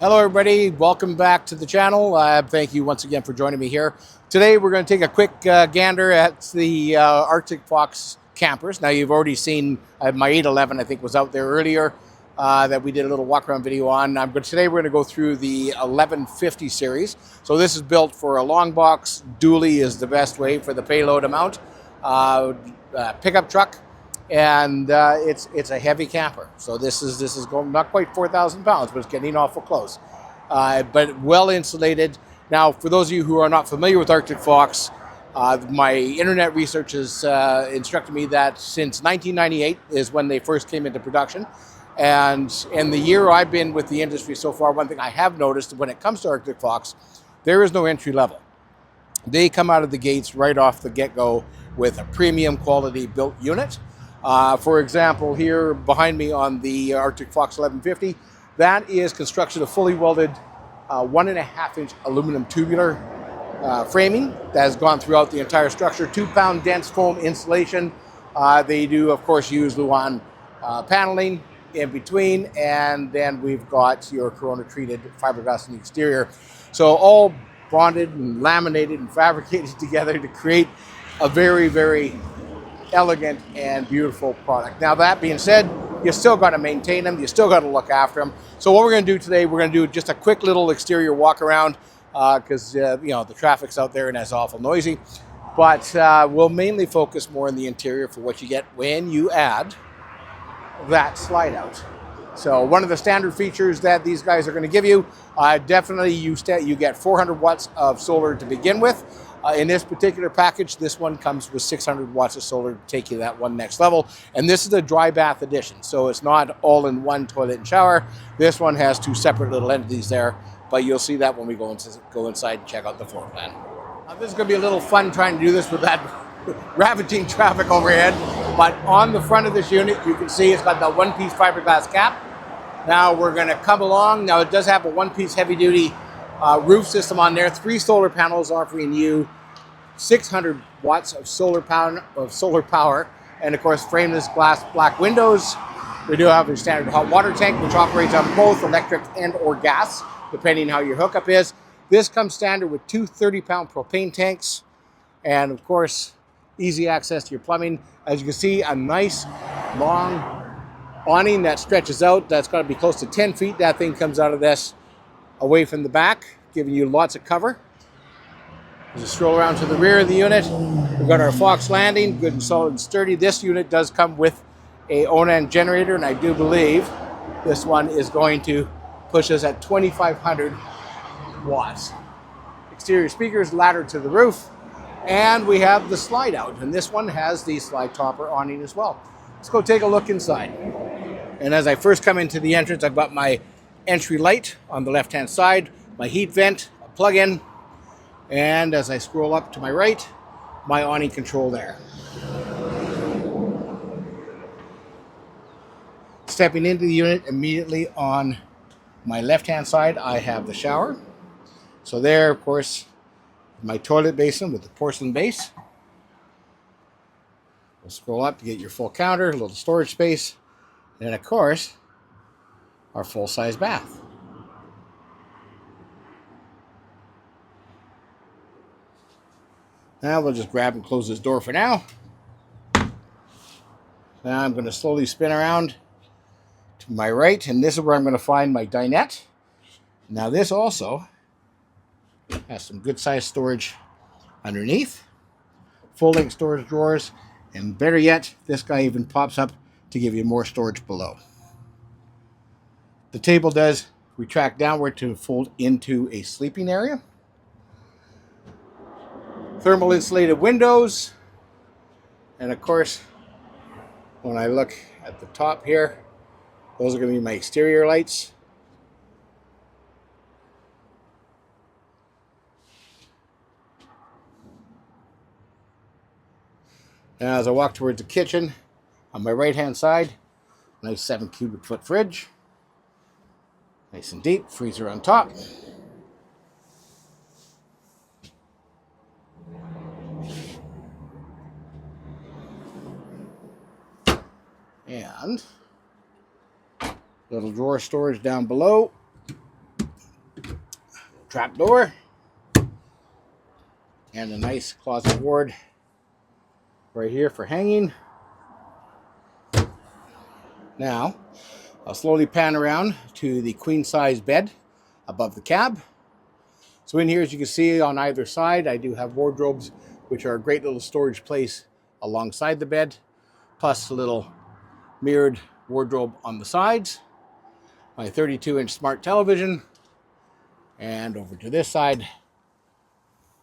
Hello everybody, welcome back to the channel. Thank you once again for joining me here. Today we're going to take a quick gander at the Arctic Fox campers. Now you've already seen my 811, I think was out there earlier, that we did a little walk around video on. But today we're going to go through the 1150 series. So this is built for a long box. Dually is the best way for the payload amount. Pickup truck. And it's a heavy camper, so this is going not quite 4,000 pounds, but it's getting awful close. But well insulated. Now, for those of you who are not familiar with Arctic Fox, my internet research has instructed me that since 1998 is when they first came into production, and in the year I've been with the industry so far, one thing I have noticed when it comes to Arctic Fox, there is no entry level. They come out of the gates right off the get-go with a premium quality built unit. For example, here behind me on the Arctic Fox 1150, that is construction of fully welded 1.5-inch aluminum tubular framing that has gone throughout the entire structure. 2-pound dense foam insulation. They do, of course, use Luan paneling in between, and then we've got your corona-treated fiberglass in the exterior. So all bonded and laminated and fabricated together to create a very, very elegant and beautiful product. Now, that being said, you still got to maintain them. You still got to look after them. So what we're going to do today, we're going to do just a quick little exterior walk around because you know, the traffic's out there and it's awful noisy. But we'll mainly focus more on the interior for what you get when you add that slide out. So one of the standard features that these guys are going to give you, definitely you get 400 watts of solar to begin with. In this particular package, this one comes with 600 watts of solar to take you that one next level. And this is a dry bath edition, so it's not all in one toilet and shower. This one has 2 separate little entities there, but you'll see that when we go inside and check out the floor plan. Now, this is going to be a little fun trying to do this with that ravaging traffic overhead. But on the front of this unit, you can see it's got the one-piece fiberglass cap. Now we're going to come along. Now it does have a one-piece heavy-duty roof system on there. 3 solar panels offering you 600 watts of solar power, and of course frameless glass black windows. We do have a standard hot water tank, which operates on both electric and or gas, depending how your hookup is. This comes standard with 2 30-pound propane tanks, and of course easy access to your plumbing. As you can see, a nice long awning that stretches out. That's got to be close to 10 feet. That thing comes out of this away from the back, giving you lots of cover. As you stroll around to the rear of the unit, we've got our Fox landing, good and solid and sturdy. This unit does come with a Onan generator, and I do believe this one is going to push us at 2,500 watts. Exterior speakers, ladder to the roof, and we have the slide out, and this one has the slide topper awning as well. Let's go take a look inside. And as I first come into the entrance, I've got my entry light on the left-hand side, my heat vent, a plug-in, and as I scroll up to my right, my awning control there. Stepping into the unit immediately on my left-hand side, I have the shower. So there, of course, my toilet basin with the porcelain base. We'll scroll up to get your full counter, a little storage space, and of course, our full-size bath. Now we'll just grab and close this door for now. Now I'm going to slowly spin around to my right, and this is where I'm going to find my dinette. Now this also has some good sized storage underneath, full-length storage drawers, and better yet, this guy even pops up to give you more storage below. The table does retract downward to fold into a sleeping area. Thermal insulated windows, and of course, when I look at the top here, those are going to be my exterior lights. Now as I walk towards the kitchen, on my right hand side, nice 7 cubic foot fridge, nice and deep, freezer on top. And little drawer storage down below. trap door, and a nice closet board right here for hanging. Now, I'll slowly pan around to the queen size bed above the cab. So in here, as you can see on either side, I do have wardrobes, which are a great little storage place alongside the bed, plus a little mirrored wardrobe on the sides, my 32-inch smart television, and over to this side,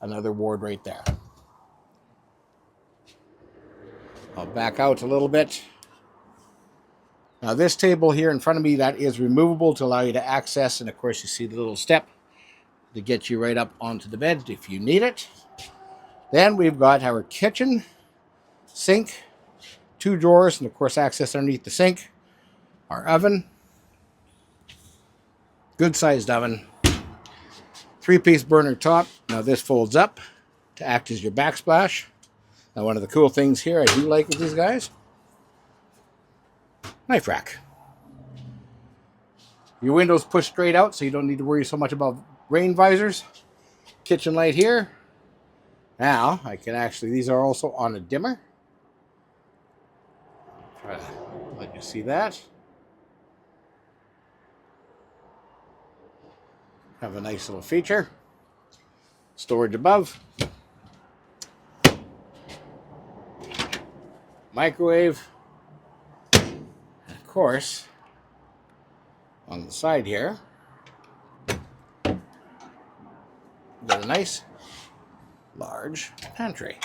another ward right there. I'll back out a little bit. Now this table here in front of me, that is removable to allow you to access, and of course you see the little step to get you right up onto the bed if you need it. Then we've got our kitchen, sink, 2 drawers, and of course access underneath the sink, our oven, good sized oven, 3-piece burner top. Now this folds up to act as your backsplash. Now one of the cool things here I do like with these guys, knife rack. Your windows push straight out, so you don't need to worry so much about rain visors. Kitchen light here. Now I can actually, these are also on a dimmer. Try to let you see that. Have a nice little feature. Storage above. Microwave. And of course, on the side here, got a nice large pantry.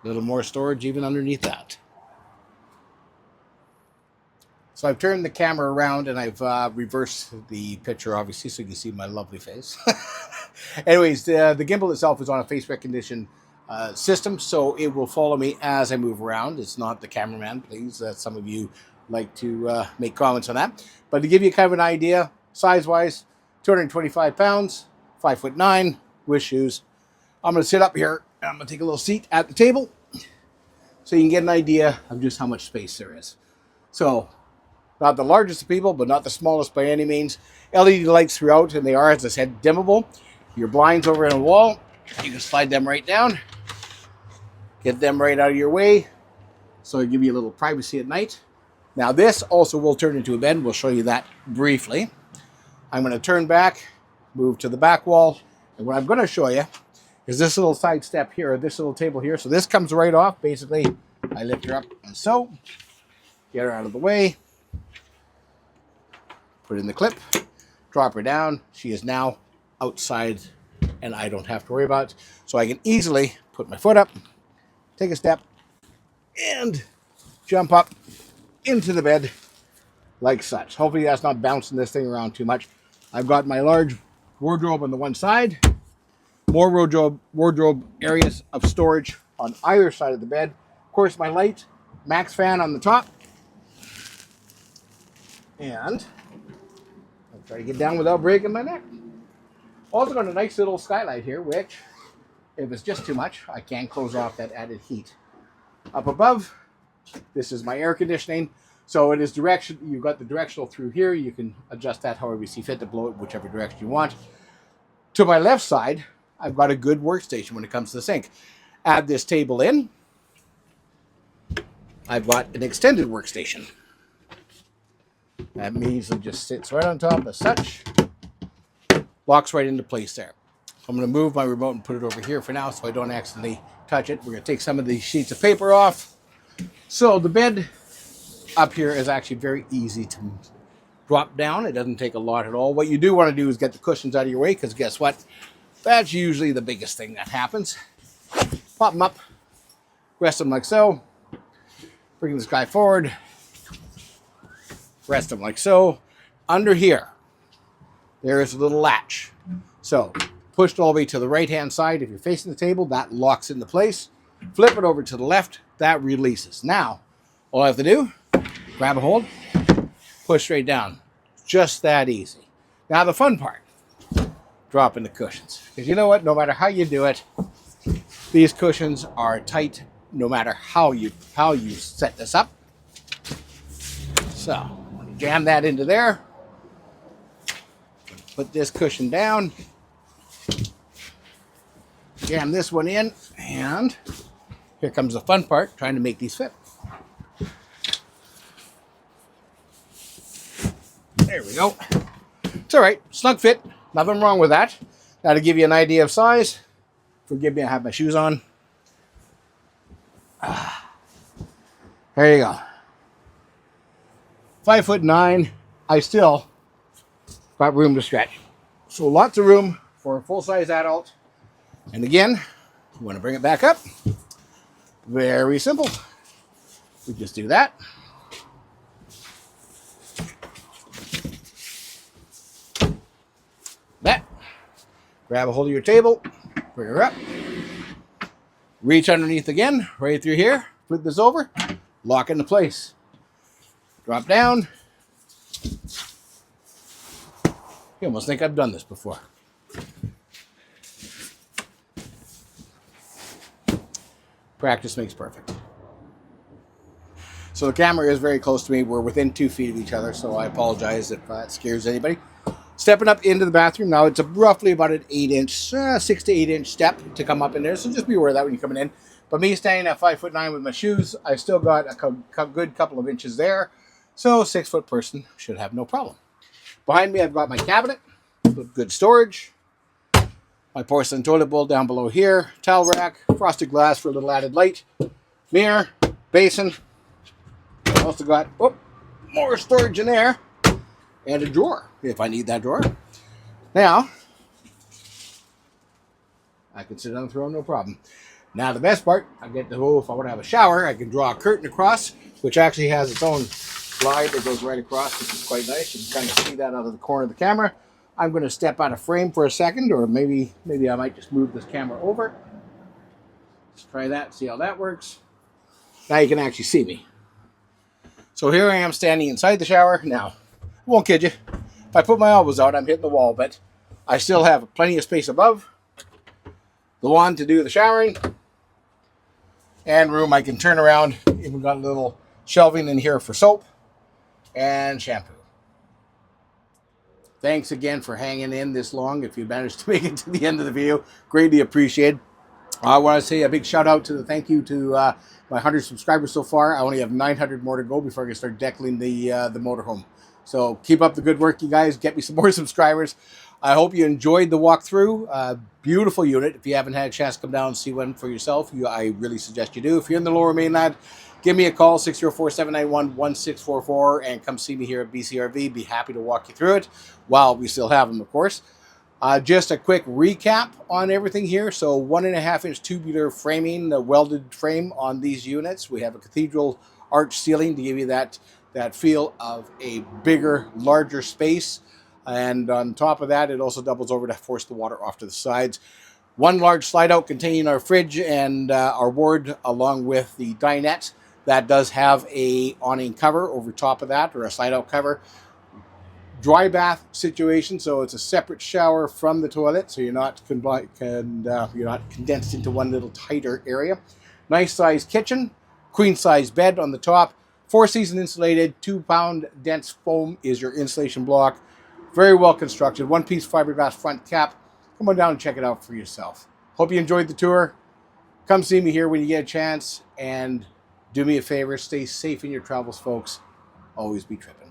A little more storage even underneath that. So I've turned the camera around and I've reversed the picture, obviously, so you can see my lovely face. Anyways, the gimbal itself is on a face recognition system, so it will follow me as I move around. It's not the cameraman, please. Some of you like to make comments on that. But to give you kind of an idea, size-wise, 225 pounds, 5'9", with shoes. I'm going to sit up here and I'm going to take a little seat at the table so you can get an idea of just how much space there is. So, not the largest of people, but not the smallest by any means. LED lights throughout, and they are, as I said, dimmable. Your blinds over in a wall, you can slide them right down. Get them right out of your way, so it'll give you a little privacy at night. Now this also will turn into a bed. We'll show you that briefly. I'm going to turn back, move to the back wall, and what I'm going to show you is this little side step here, or this little table here. So this comes right off. Basically, I lift her up and so, get her out of the way, put in the clip, drop her down. She is now outside and I don't have to worry about it. So I can easily put my foot up, take a step, and jump up into the bed like such. Hopefully that's not bouncing this thing around too much. I've got my large wardrobe on the one side, more wardrobe areas of storage on either side of the bed. Of course, my light, max fan on the top. And I'll try to get down without breaking my neck. Also got a nice little skylight here, which, if it's just too much, I can close off that added heat. Up above, this is my air conditioning. So it is direction. You've got the directional through here. You can adjust that however you see fit to blow it whichever direction you want. To my left side, I've got a good workstation when it comes to the sink. Add this table in. I've got an extended workstation. That means it just sits right on top as such. Locks right into place there. I'm going to move my remote and put it over here for now so I don't accidentally touch it. We're going to take some of these sheets of paper off. So the bed up here is actually very easy to drop down. It doesn't take a lot at all. What you do want to do is get the cushions out of your way, because guess what? That's usually the biggest thing that happens. Pop them up, rest them like so. Bring this guy forward, rest them like so. Under here, there is a little latch. So push it all the way to the right-hand side. If you're facing the table, that locks into place. Flip it over to the left, that releases. Now, all I have to do, grab a hold, push straight down. Just that easy. Now the fun part, dropping the cushions. Because you know what, no matter how you do it, these cushions are tight no matter how you set this up. So, jam that into there. Put this cushion down. Jam this one in, and here comes the fun part, trying to make these fit. There we go. It's all right, snug fit, nothing wrong with that. Now to give you an idea of size, forgive me, I have my shoes on. There you go. 5'9". I still got room to stretch. So lots of room for a full-size adult. And again, you want to bring it back up. Very simple. We just do that. That. Grab a hold of your table. Bring her up. Reach underneath again, right through here. Flip this over. Lock into place. Drop down. You almost think I've done this before. Practice makes perfect. So the camera is very close to me. We're within 2 feet of each other, so I apologize if that scares anybody. Stepping up into the bathroom. Now it's roughly about an 8-inch, 6 to 8 inch step to come up in there. So just be aware of that when you're coming in. But me standing at 5'9" with my shoes, I still got a good couple of inches there. So 6-foot person should have no problem. Behind me, I've got my cabinet with good storage. My porcelain toilet bowl down below here. Towel rack, frosted glass for a little added light. Mirror, basin. Also got more storage in there. And a drawer, if I need that drawer. Now, I can sit on the throne, no problem. Now the best part, I get to go, if I want to have a shower, I can draw a curtain across, which actually has its own slide that goes right across, which is quite nice. You can kind of see that out of the corner of the camera. I'm going to step out of frame for a second, or maybe I might just move this camera over. Let's try that, see how that works. Now you can actually see me. So here I am standing inside the shower. Now, I won't kid you. If I put my elbows out, I'm hitting the wall, but I still have plenty of space above the wand to do the showering, and room I can turn around. Even got a little shelving in here for soap and shampoo. Thanks again for hanging in this long. If you managed to make it to the end of the video, greatly appreciated. I want to say a big shout out to thank you to my 100 subscribers so far. I only have 900 more to go before I can start deckling the motorhome. So keep up the good work, you guys. Get me some more subscribers. I hope you enjoyed the walkthrough. Beautiful unit. If you haven't had a chance to come down and see one for yourself, I really suggest you do. If you're in the Lower Mainland, give me a call, 604-791-1644, and come see me here at BCRV. Be happy to walk you through it while we still have them, of course. Just a quick recap on everything here. So 1.5-inch tubular framing, the welded frame on these units. We have a cathedral arch ceiling to give you that feel of a bigger, larger space. And on top of that, it also doubles over to force the water off to the sides. One large slide out containing our fridge and our ward, along with the dinette. That does have a awning cover over top of that, or a slide out cover. Dry bath situation, so it's a separate shower from the toilet, so you're not condensed into one little tighter area. Nice size kitchen, queen size bed on the top. 4-season insulated, 2-pound dense foam is your insulation block. Very well constructed, one-piece fiberglass front cap. Come on down and check it out for yourself. Hope you enjoyed the tour. Come see me here when you get a chance, and do me a favor, stay safe in your travels, folks. Always be tripping.